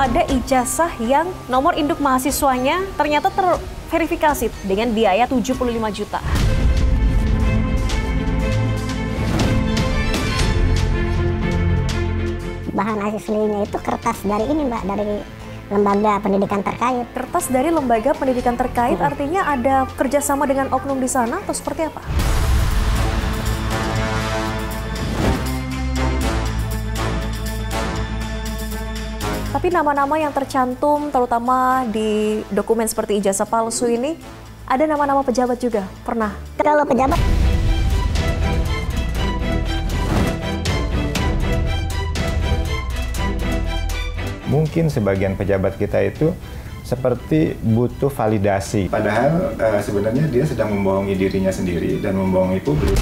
ada ijazah yang nomor induk mahasiswanya ternyata terverifikasi dengan biaya 75 juta. Bahan aslinya itu kertas dari ini Mbak, dari lembaga pendidikan terkait. Kertas dari lembaga pendidikan terkait artinya ada kerjasama dengan oknum di sana atau seperti apa? Tapi nama-nama yang tercantum terutama di dokumen seperti ijazah palsu ini, ada nama-nama pejabat juga, pernah? Kalau pejabat, mungkin sebagian pejabat kita itu seperti butuh validasi. Padahal sebenarnya dia sedang membohongi dirinya sendiri dan membohongi publik.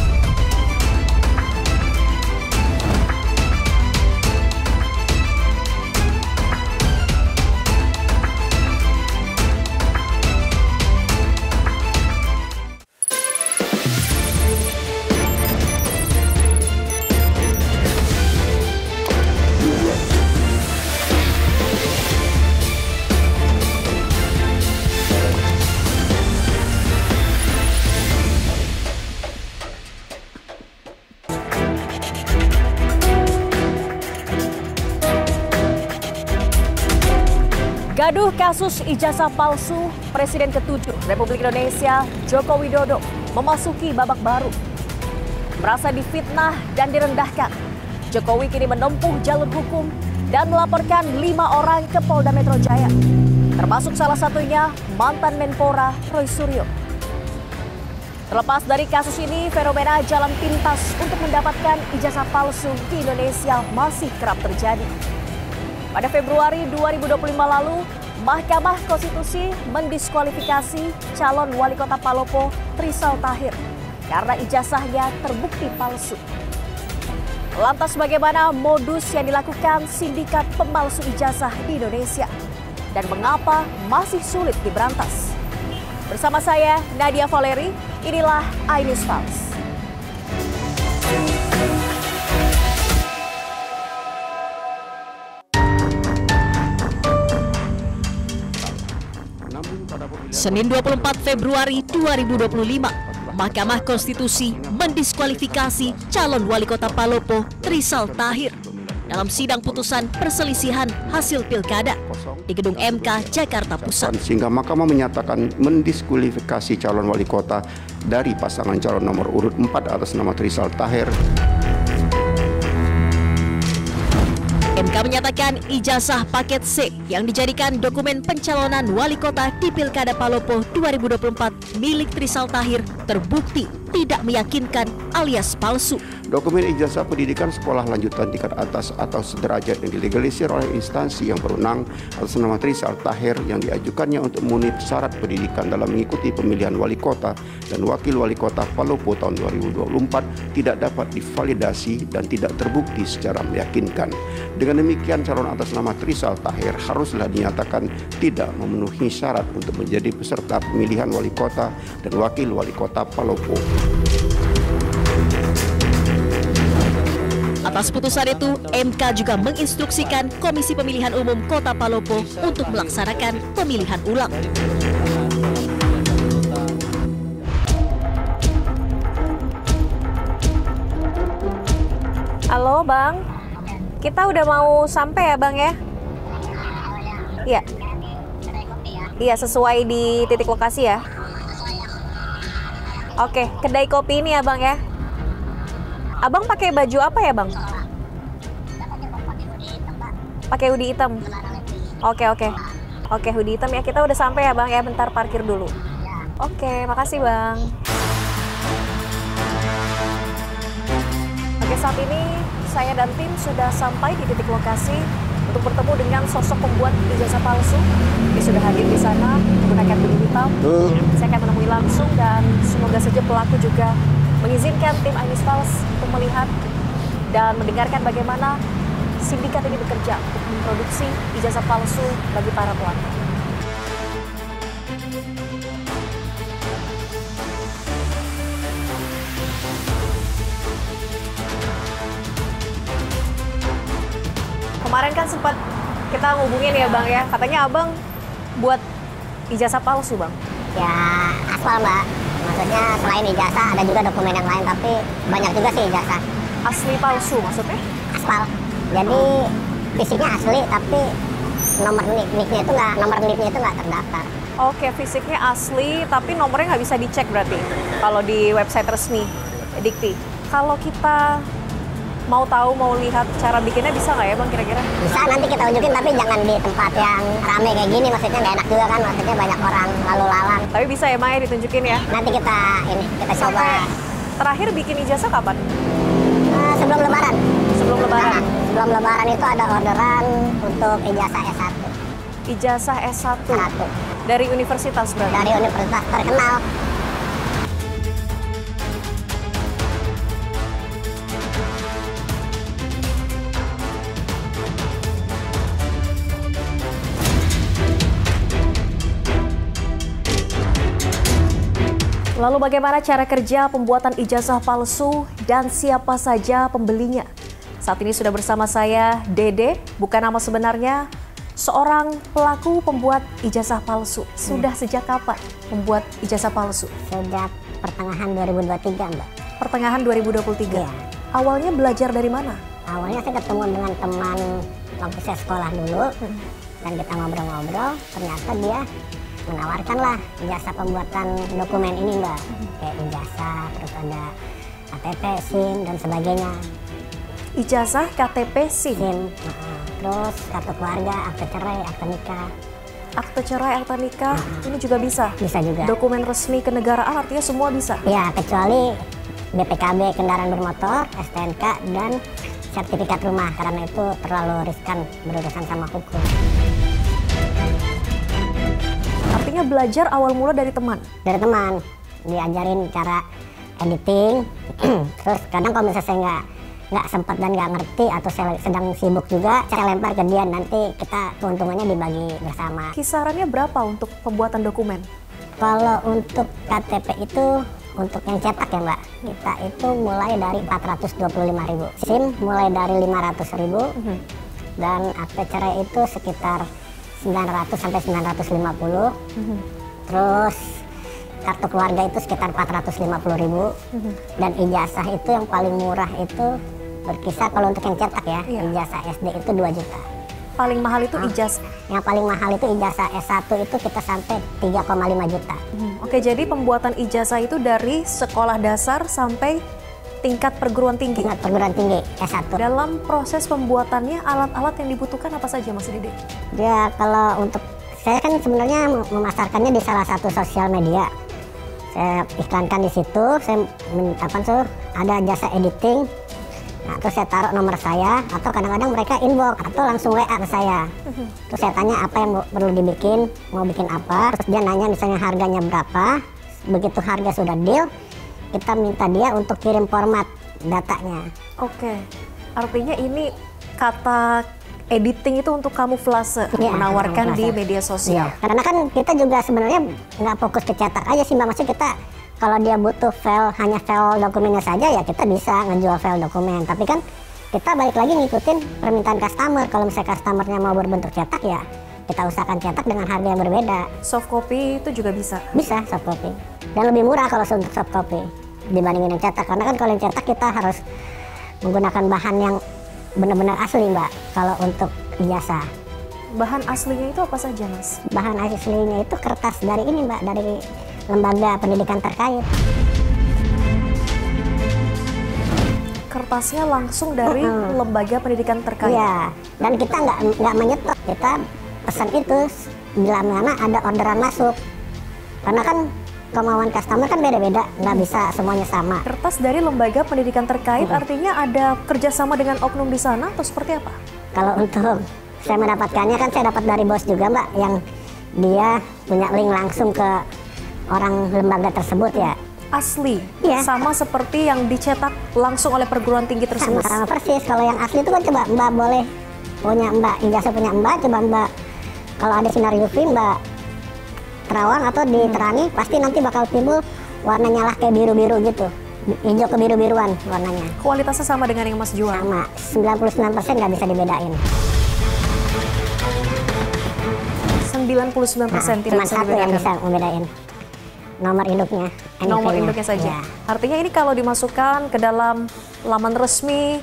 Gaduh kasus ijazah palsu, Presiden ke-7 Republik Indonesia Joko Widodo memasuki babak baru. Merasa difitnah dan direndahkan, Jokowi kini menempuh jalur hukum dan melaporkan 5 orang ke Polda Metro Jaya, termasuk salah satunya mantan Menpora Roy Suryo. Terlepas dari kasus ini, fenomena jalan pintas untuk mendapatkan ijazah palsu di Indonesia masih kerap terjadi. Pada Februari 2025 lalu, Mahkamah Konstitusi mendiskualifikasi calon wali kota Palopo Trisal Tahir karena ijazahnya terbukti palsu. Lantas bagaimana modus yang dilakukan sindikat pemalsu ijazah di Indonesia? Dan mengapa masih sulit diberantas? Bersama saya, Nadia Valeri, inilah iNews Pulse. Senin 24 Februari 2025, Mahkamah Konstitusi mendiskualifikasi calon wali kota Palopo Trisal Tahir dalam sidang putusan perselisihan hasil pilkada di Gedung MK Jakarta Pusat. Sehingga Mahkamah menyatakan mendiskualifikasi calon wali kota dari pasangan calon nomor urut 4 atas nama Trisal Tahir. MK menyatakan ijazah paket C yang dijadikan dokumen pencalonan wali kota di Pilkada Palopo 2024 milik Trisal Tahir terbukti tidak meyakinkan alias palsu. Dokumen ijazah pendidikan sekolah lanjutan tingkat atas atau sederajat yang dilegalisir oleh instansi yang berwenang atas nama Trisal Tahir yang diajukannya untuk memenuhi syarat pendidikan dalam mengikuti pemilihan wali kota dan wakil wali kota Palopo tahun 2024 tidak dapat divalidasi dan tidak terbukti secara meyakinkan. Dengan demikian, calon atas nama Trisal Tahir haruslah dinyatakan tidak memenuhi syarat untuk menjadi peserta pemilihan wali kota dan wakil wali kota Palopo. Atas putusan itu, MK juga menginstruksikan Komisi Pemilihan Umum Kota Palopo untuk melaksanakan pemilihan ulang. Halo Bang, kita udah mau sampai ya Bang ya? Iya. Iya, sesuai di titik lokasi ya. Oke, kedai kopi ini ya Bang ya. Abang pakai baju apa ya Bang? Pakai hoodie hitam. Oke. Oke, hoodie hitam ya. Kita udah sampai ya Bang ya. Bentar parkir dulu. Oke, makasih Bang. Oke, saat ini saya dan tim sudah sampai di titik lokasi untuk bertemu dengan sosok pembuat ijazah palsu. Dia sudah hadir di sana menggunakan hoodie hitam. Saya akan menemui langsung dan semoga saja pelaku juga mengizinkan tim iNews Pulse untuk melihat dan mendengarkan bagaimana sindikat ini bekerja untuk memproduksi ijazah palsu bagi para pelaku. Kemarin kan sempat kita ngubungin ya Bang ya. Katanya Abang buat ijazah palsu Bang. Ya aspal Mbak. Maksudnya selain ijazah ada juga dokumen yang lain, tapi banyak juga sih ijazah. Asli palsu maksudnya? Aspal. Jadi fisiknya asli tapi nomor NIP-nya itu nggak terdaftar. Oke, fisiknya asli tapi nomornya nggak bisa dicek berarti kalau di website resmi Dikti. Kalau kita mau tahu, mau lihat cara bikinnya bisa nggak ya Bang kira-kira? Bisa, nanti kita unjukin, tapi jangan di tempat yang rame kayak gini, maksudnya nggak enak juga kan, maksudnya banyak orang lalu lalang. Tapi bisa ya Maya ditunjukin ya? Nanti kita coba. Sampai terakhir bikin ijazah kapan? Sebelum lebaran. Sebelum lebaran? Nah, sebelum lebaran itu ada orderan untuk ijazah S1. Ijazah S1? Satu. Dari universitas berarti? Dari universitas terkenal. Lalu bagaimana cara kerja pembuatan ijazah palsu dan siapa saja pembelinya? Saat ini sudah bersama saya Dede, bukan nama sebenarnya, seorang pelaku pembuat ijazah palsu. Sudah sejak kapan membuat ijazah palsu? Sejak pertengahan 2023 Mbak. Pertengahan 2023? Iya. Awalnya belajar dari mana? Awalnya saya ketemu dengan teman waktu saya sekolah dulu, dan kita ngobrol-ngobrol, ternyata dia menawarkanlah jasa pembuatan dokumen ini Mbak, kayak ijazah, terus ada KTP, SIM, dan sebagainya. Ijazah, KTP, SIM? Terus kartu keluarga, akte cerai, akte nikah. Akte cerai, akte nikah, ini juga bisa? Bisa juga. Dokumen resmi kenegaraan artinya semua bisa? Ya, kecuali BPKB kendaraan bermotor, STNK, dan sertifikat rumah, karena itu terlalu riskan berurusan sama hukum. Artinya belajar awal mula dari teman? Dari teman, diajarin cara editing. Terus kadang kalau misalnya saya nggak sempat dan nggak ngerti atau saya sedang sibuk juga, saya lempar ke dia, nanti kita keuntungannya dibagi bersama. Kisarannya berapa untuk pembuatan dokumen? Kalau untuk KTP itu, untuk yang cetak ya Mbak, kita itu mulai dari 425.000. SIM mulai dari 500.000, dan akte cerai itu sekitar 900 sampai 950. Terus kartu keluarga itu sekitar 450.000. Dan ijazah itu yang paling murah itu berkisar, kalau untuk yang cetak ya, ijazah SD itu 2 juta. Paling mahal itu ijazah? Yang paling mahal itu ijazah S1 itu kita sampai 3,5 juta. Oke, jadi pembuatan ijazah itu dari sekolah dasar sampai tingkat perguruan tinggi? Tingkat perguruan tinggi, S1. Dalam proses pembuatannya, alat-alat yang dibutuhkan apa saja Mas Dede? Ya, kalau untuk saya kan sebenarnya memasarkannya di salah satu sosial media. Saya iklankan di situ, saya minta ada jasa editing. Nah, terus saya taruh nomor saya, atau kadang-kadang mereka inbox atau langsung WA ke saya. Terus saya tanya apa yang perlu dibikin, mau bikin apa. Terus dia nanya misalnya harganya berapa. Begitu harga sudah deal, kita minta dia untuk kirim format datanya. Oke, artinya ini kata editing itu untuk kamuflase, menawarkan kamuflase di media sosial. Ya, karena kan kita juga sebenarnya nggak fokus ke cetak aja sih Mbak. Maksudnya kita kalau dia butuh hanya file dokumennya saja, ya kita bisa ngejual file dokumen. Tapi kan kita balik lagi ngikutin permintaan customer. Kalau misalnya customernya mau berbentuk cetak, ya kita usahakan cetak dengan harga yang berbeda. Soft copy itu juga bisa? Bisa, soft copy. Dan lebih murah kalau untuk soft copy dibandingin yang cetak. Karena kan kalau yang cetak kita harus menggunakan bahan yang benar-benar asli Mbak, kalau untuk ijazah. Bahan aslinya itu apa saja Mas? Bahan aslinya itu kertas dari ini Mbak, dari lembaga pendidikan terkait. Kertasnya langsung dari lembaga pendidikan terkait? Iya, dan kita nggak menyetok, kita pesan itu bila mana ada orderan masuk. Karena kan kemauan customer kan beda-beda, nggak bisa semuanya sama. Kertas dari lembaga pendidikan terkait artinya ada kerjasama dengan oknum di sana atau seperti apa? Kalau untuk saya mendapatkannya kan saya dapat dari bos juga Mbak, yang dia punya link langsung ke orang lembaga tersebut ya. Asli? Ya. Sama seperti yang dicetak langsung oleh perguruan tinggi tersebut? Sama persis. Kalau yang asli itu kan coba Mbak boleh punya Mbak, ijazah punya Mbak, coba Mbak kalau ada sinar UV Mbak terawang atau diterangi, pasti nanti bakal timbul warnanya lah kayak biru-biru gitu, hijau ke biru-biruan warnanya. Kualitasnya sama dengan yang Mas jual? Sama, 99% nggak bisa dibedain. 99% tidak cuma bisa satu yang dibedakan. bisa membedain, nomor induknya. Nomor NIP-nya. induknya saja. Ya. Artinya ini kalau dimasukkan ke dalam laman resmi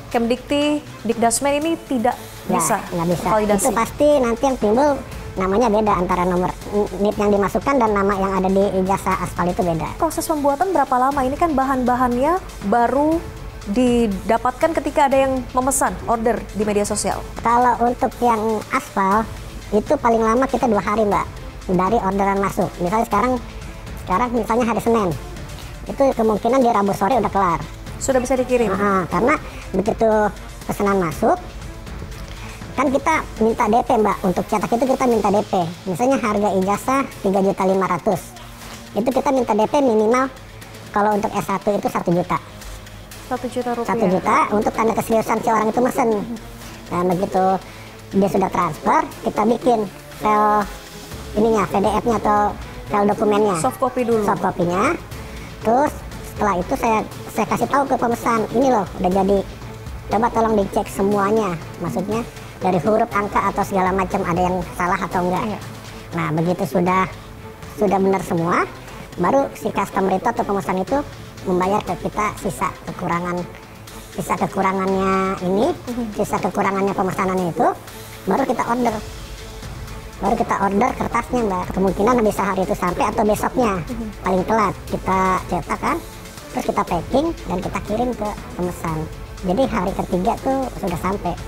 Kemdikti, Dikdasmen ini tidak bisa nggak bisa. validasi. Itu pasti nanti yang timbul namanya beda antara nomor NIP yang dimasukkan dan nama yang ada di ijazah aspal itu beda. Proses pembuatan berapa lama? Ini kan bahan-bahannya baru didapatkan ketika ada yang memesan order di media sosial. Kalau untuk yang aspal itu paling lama kita 2 hari Mbak dari orderan masuk. Misalnya sekarang misalnya hari Senin, itu kemungkinan di Rabu sore udah kelar. Sudah bisa dikirim? Karena begitu pesanan masuk, kan kita minta DP Mbak. Untuk cetak itu kita minta DP. Misalnya harga ijazah 3.500.000. Itu kita minta DP minimal kalau untuk S1 itu 1 juta. 1 juta rupiah. 1 juta untuk tanda keseriusan si orang itu mesen. Nah begitu dia sudah transfer, kita bikin file ininya, PDF-nya atau file dokumennya. Soft copy dulu. Soft copy-nya. Terus setelah itu saya kasih tahu ke pemesan, ini loh udah jadi. Coba tolong dicek semuanya. Maksudnya dari huruf, angka atau segala macam ada yang salah atau enggak. Iya. Nah begitu sudah benar semua, baru si customer itu atau pemesan itu membayar ke kita sisa kekurangannya ini, sisa kekurangannya pemesanannya itu, baru kita order kertasnya Mbak. Kemungkinan bisa hari itu sampai atau besoknya paling telat kita cetak kan, terus kita packing dan kita kirim ke pemesan. Jadi hari ketiga tuh sudah sampai.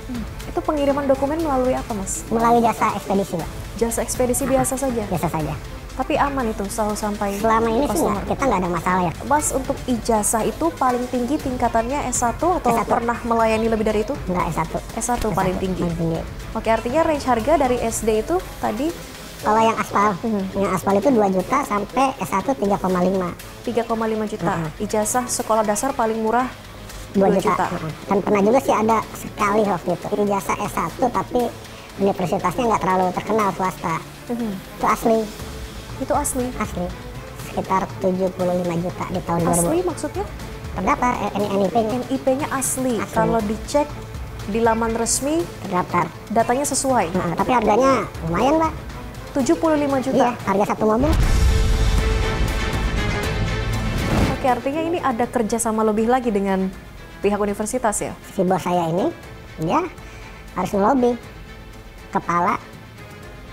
Itu pengiriman dokumen melalui apa Mas? Melalui jasa ekspedisi Mbak. Jasa ekspedisi biasa saja? Biasa saja. Tapi aman itu selalu sampai? Selama ini sih customer? kita nggak ada masalah ya. Mas, untuk ijazah itu paling tinggi tingkatannya S1 atau S1. pernah melayani lebih dari itu? Nggak S1. S1 paling tinggi. Paling tinggi. Oke, artinya range harga dari SD itu tadi Kalau yang aspal itu 2 juta sampai S1 3,5. 3,5 juta. Ijazah sekolah dasar paling murah 2 2 juta. juta. Dan pernah juga sih ada sekali waktu itu ijazah S1 tapi universitasnya nggak terlalu terkenal, swasta. Itu asli. Itu asli? Asli. Sekitar 75 juta di tahun 2000. Asli maksudnya? Terdaftar NIP-nya. NIP-nya asli. Asli. Kalau dicek di laman resmi, Terdaftar. datanya sesuai. Tapi harganya lumayan Mbak. 75 juta. Iya, harga satu mobil. Oke, artinya ini ada kerjasama lebih lagi dengan pihak universitas ya? Si bos saya ini, dia harus ngelobi kepala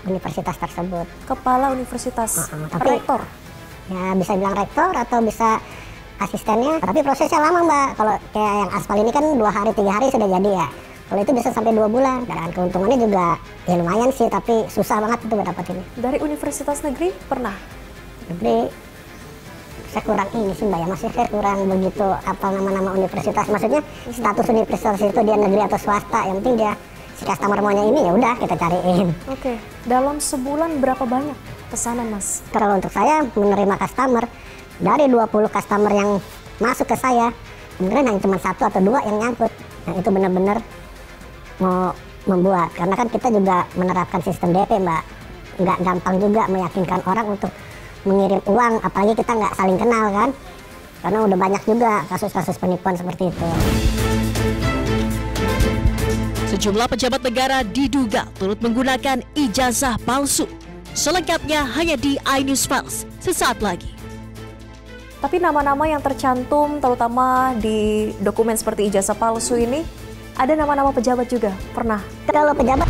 universitas tersebut. Kepala universitas, tapi- rektor. Ya bisa bilang rektor atau bisa asistennya, tapi prosesnya lama Mbak. Kalau kayak yang aspal ini kan 2 hari 3 hari sudah jadi ya. Kalau itu bisa sampai 2 bulan. Dan keuntungannya juga ya lumayan sih, tapi susah banget itu dapatinnya. Dari universitas negeri pernah? Jadi saya kurang ini sih Mbak ya, masih saya kurang begitu apa nama-nama universitas. Maksudnya status universitas itu dia negeri atau swasta, yang penting dia si customer maunya ini ya udah kita cariin. Oke, dalam sebulan berapa banyak pesanan Mas? Kalau untuk saya menerima customer, dari 20 customer yang masuk ke saya, mungkin hanya cuma 1 atau 2 yang nyangkut. Nah itu benar-benar mau membuat, karena kan kita juga menerapkan sistem DP Mbak. Nggak gampang juga meyakinkan orang untuk mengirim uang, apalagi kita nggak saling kenal kan. Karena udah banyak juga kasus-kasus penipuan seperti itu. Sejumlah pejabat negara diduga turut menggunakan ijazah palsu. Selengkapnya hanya di iNews Files sesaat lagi. Tapi nama-nama yang tercantum terutama di dokumen seperti ijazah palsu ini, ada nama-nama pejabat juga, pernah? Kalau pejabat